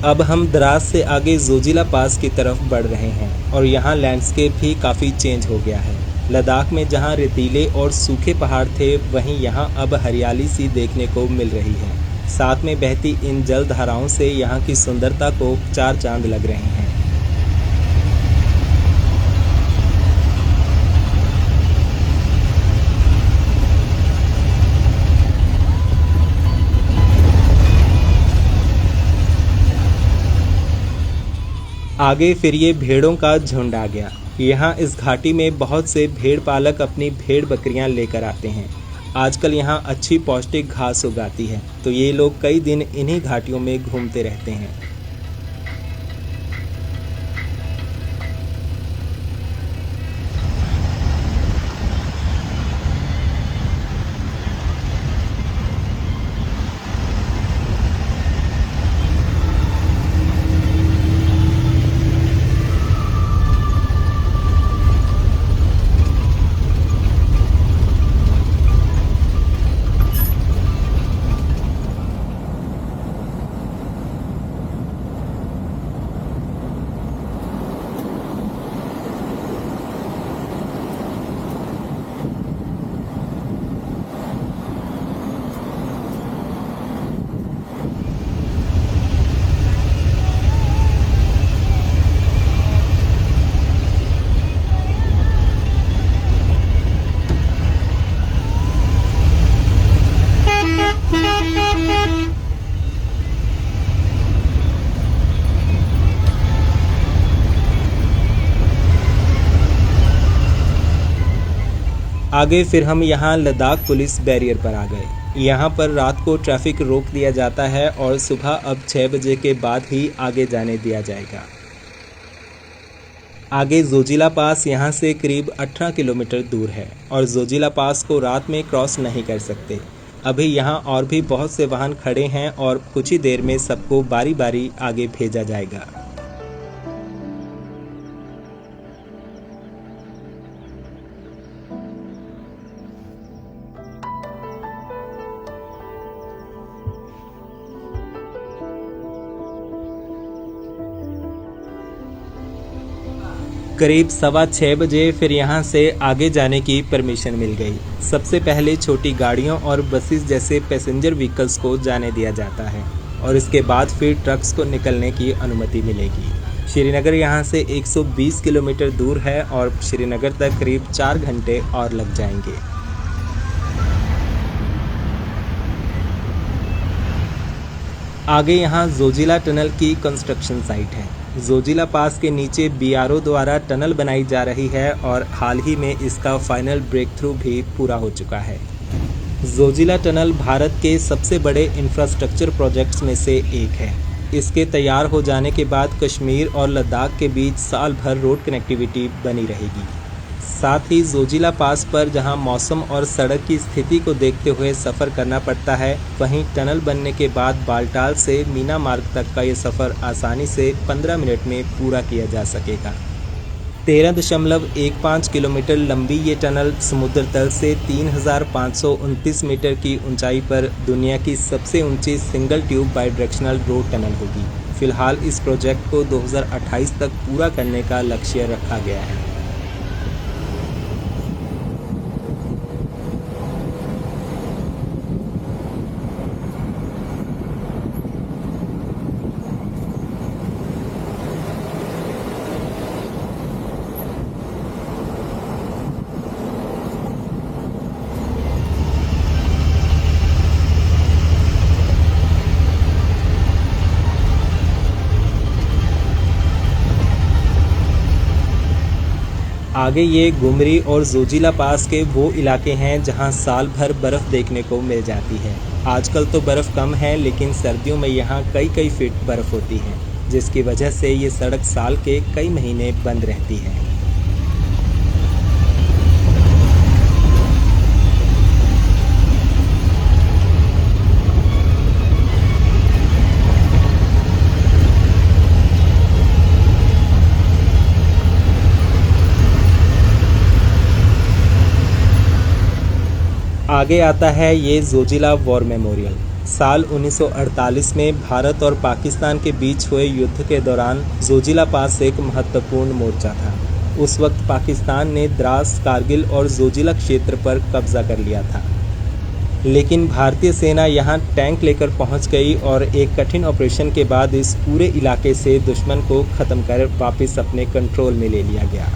अब हम द्रास से आगे जोजिला पास की तरफ बढ़ रहे हैं और यहाँ लैंडस्केप भी काफ़ी चेंज हो गया है। लद्दाख में जहाँ रेतीले और सूखे पहाड़ थे, वहीं यहाँ अब हरियाली सी देखने को मिल रही है। साथ में बहती इन जल धाराओं से यहाँ की सुंदरता को चार चांद लग रहे हैं। आगे फिर ये भेड़ों का झुंड आ गया। यहाँ इस घाटी में बहुत से भेड़ पालक अपनी भेड़ बकरियाँ लेकर आते हैं। आजकल यहाँ अच्छी पौष्टिक घास उगाती है, तो ये लोग कई दिन इन्हीं घाटियों में घूमते रहते हैं। आगे फिर हम यहाँ लद्दाख पुलिस बैरियर पर आ गए। यहाँ पर रात को ट्रैफिक रोक दिया जाता है और सुबह अब 6 बजे के बाद ही आगे जाने दिया जाएगा। आगे जोजिला पास यहाँ से करीब 18 किलोमीटर दूर है और जोजिला पास को रात में क्रॉस नहीं कर सकते। अभी यहाँ और भी बहुत से वाहन खड़े हैं और कुछ ही देर में सबको बारी बारी आगे भेजा जाएगा। करीब 6:15 बजे फिर यहाँ से आगे जाने की परमिशन मिल गई। सबसे पहले छोटी गाड़ियों और बसेस जैसे पैसेंजर व्हीकल्स को जाने दिया जाता है और इसके बाद फिर ट्रक्स को निकलने की अनुमति मिलेगी। श्रीनगर यहाँ से 120 किलोमीटर दूर है और श्रीनगर तक करीब 4 घंटे और लग जाएंगे। आगे यहाँ जोजिला टनल की कंस्ट्रक्शन साइट है। जोजिला पास के नीचे बीआरओ द्वारा टनल बनाई जा रही है और हाल ही में इसका फाइनल ब्रेक थ्रू भी पूरा हो चुका है। जोजिला टनल भारत के सबसे बड़े इंफ्रास्ट्रक्चर प्रोजेक्ट्स में से एक है। इसके तैयार हो जाने के बाद कश्मीर और लद्दाख के बीच साल भर रोड कनेक्टिविटी बनी रहेगी। साथ ही जोजिला पास पर जहां मौसम और सड़क की स्थिति को देखते हुए सफ़र करना पड़ता है, वहीं टनल बनने के बाद बालटाल से मीना मार्ग तक का ये सफ़र आसानी से 15 मिनट में पूरा किया जा सकेगा। 13.15 किलोमीटर लंबी ये टनल समुद्र तल से 3,529 मीटर की ऊंचाई पर दुनिया की सबसे ऊंची single tube bidirectional road tunnel होगी। फिलहाल इस प्रोजेक्ट को 2028 तक पूरा करने का लक्ष्य रखा गया है। आगे ये गुमरी और जोजिला पास के वो इलाके हैं जहां साल भर बर्फ़ देखने को मिल जाती है। आजकल तो बर्फ़ कम है, लेकिन सर्दियों में यहाँ कई फीट बर्फ़ होती है, जिसकी वजह से ये सड़क साल के कई महीने बंद रहती है। आगे आता है ये जोजिला वॉर मेमोरियल। साल 1948 में भारत और पाकिस्तान के बीच हुए युद्ध के दौरान जोजिला पास एक महत्वपूर्ण मोर्चा था। उस वक्त पाकिस्तान ने द्रास, कारगिल और जोजिला क्षेत्र पर कब्जा कर लिया था, लेकिन भारतीय सेना यहां टैंक लेकर पहुंच गई और एक कठिन ऑपरेशन के बाद इस पूरे इलाके से दुश्मन को ख़त्म कर वापस अपने कंट्रोल में ले लिया गया।